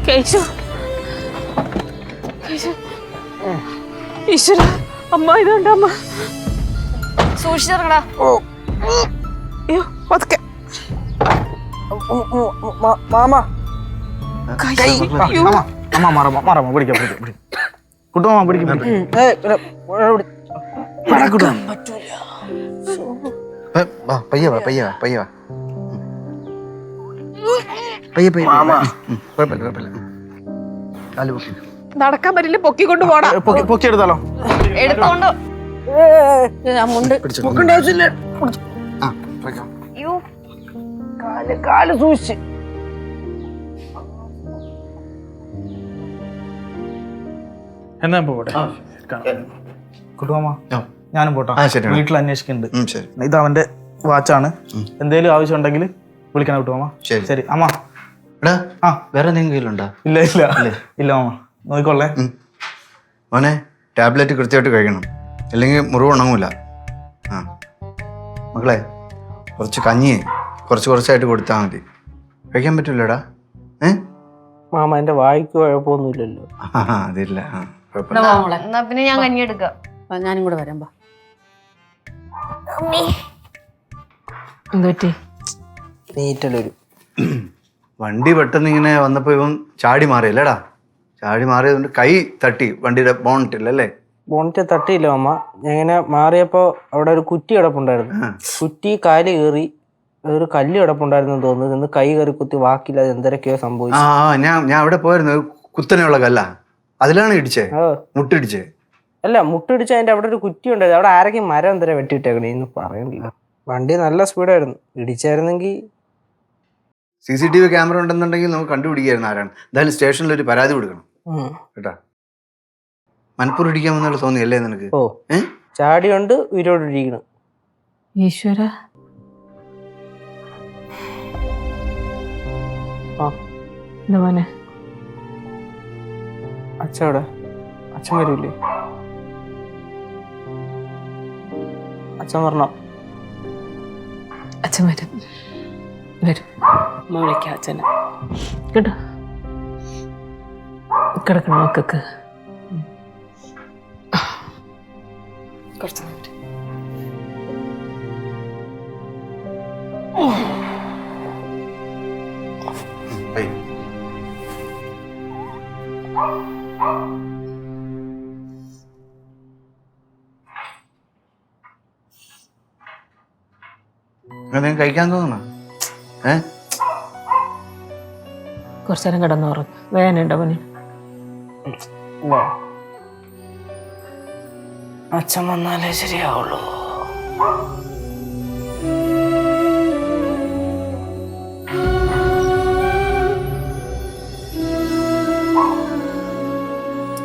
കേശു ഈശ്വര, അമ്മ ഇതുണ്ട് അമ്മ. സൂക്ഷിച്ചിറങ്ങടാ. അയ്യോ പതുക്കെ. മാമ നടക്കാൻ പറ്റില്ല, പൊക്കിക്കൊണ്ട് പോടാ. പൊക്കിയെടുത്താലോ? എടുത്തോണ്ട് കാല് സൂക്ഷിച്ച്. എന്നാ പോട്ടെ. കുട്ടുമാമ ഞാനും പോട്ടാ, വീട്ടിൽ അന്വേഷിക്കുന്നുണ്ട്. ഇത് അവന്റെ വാച്ചാണ്, എന്തേലും ആവശ്യം ഉണ്ടെങ്കിൽ വിളിക്കണം കുട്ടുമാമ. ശരി അമ്മ. വേറെ എന്തെങ്കിലും കയ്യിലുണ്ടോ? ഇല്ല ഇല്ല ഇല്ല മാമ, നോക്കിക്കൊള്ളേ. മോനെ ടാബ്ലറ്റ് കൃത്യമായിട്ട് കഴിക്കണം, അല്ലെങ്കിൽ മുറിവ് ഉണങ്ങൂല. ആ മക്കളെ, കുറച്ച് കഞ്ഞി കുറച്ചായിട്ട് കൊടുത്താൽ മതി. കഴിക്കാൻ പറ്റൂലടാ? മാമ എന്റെ വായിക്ക് കുഴപ്പമൊന്നുമില്ലല്ലോ. അതില്ല, എന്നാ പിന്നെ ഞാൻ കഞ്ഞി എടുക്കാം. ഞാനും കൂടെ വരാം. എന്തുപറ്റി? നീറ്റലൊരു വണ്ടി പെട്ടെന്ന് ഇങ്ങനെ വന്നപ്പോ ഇവൻ ചാടി മാറിയല്ലേടാ? ചാടി മാറിയതുകൊണ്ട് കൈ തട്ടി വണ്ടിയുടെ ബോണറ്റില്ലല്ലേ? Bonnet തട്ടിയില്ല mama. ഇങ്ങനെ മാറിയപ്പോ അവിടെ ഒരു കുറ്റി കിടപ്പുണ്ടായിരുന്നു. കുറ്റി കാല് കയറി ഒരു കല്ല് കിടപ്പുണ്ടായിരുന്നു തോന്നുന്നു. ഇന്ന് കൈ കയറി കുത്തി വാക്കില്ലാതെ എന്തൊക്കെയോ സംഭവിച്ചു. ഞാൻ അവിടെ പോയിരുന്നു. കുത്തനെയുള്ള കല്ല, അതിലാണ് ഇടിച്ചേ, മുട്ടിടിച്ചേ. അല്ല, മുട്ടിടിച്ച അതിന്റെ അവിടെ ഒരു കുറ്റി ഉണ്ടായിരുന്നു. അവിടെ ആരൊക്കെ മരം എന്തര വെട്ടിയിട്ടേക്കണേ ഇന്ന് പറയണ്ടില്ല. വണ്ടി നല്ല സ്പീഡായിരുന്നു. ഇടിച്ചായിരുന്നെങ്കിൽ CCTV ക്യാമറ ഉണ്ടെന്നുണ്ടെങ്കിൽ നമുക്ക് കണ്ടുപിടിക്കായിരുന്നു ആരാണ്. എന്തായാലും സ്റ്റേഷനിൽ ഒരു പരാതി കൊടുക്കണം കേട്ടാ. മനപ്പൂർവ്വം ഇടിക്കാമെന്നുള്ള തോന്നിയല്ലേ നിനക്ക്? ഓ ചാടിയുണ്ട്, ഉയരോടിരിക്കണം. ഈശ്വര, എന്താ മോനെ? അച്ഛൻ എവിടെ? അച്ഛൻ വരൂലേ? അച്ഛൻ വരണം. അച്ഛൻ വരും വരും. വിളിക്കാം അച്ഛനെ കേട്ടോ. കിടക്കണം മക്കൾക്ക്. കുറച്ച് നേരം. കഴിക്കാൻ തോന്നണം. കുറച്ചേരം കിടന്നുറങ്ങും. വേദനയുണ്ടോ മോനെ? അച്ഛൻ വന്നാലേ ശരിയാവുള്ളൂ.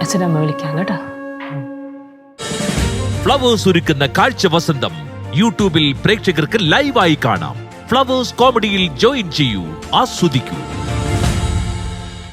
അച്ഛനമ്മ വിളിക്കാം കേട്ടോ. ഫ്ലവേഴ്സ് ഒരുക്കുന്ന കാഴ്ച വസന്തം യൂട്യൂബിൽ പ്രേക്ഷകർക്ക് ലൈവായി കാണാം. ഫ്ലവേഴ്സ് കോമഡിയിൽ ജോയിൻ ചെയ്യൂ, ആസ്വദിക്കൂ.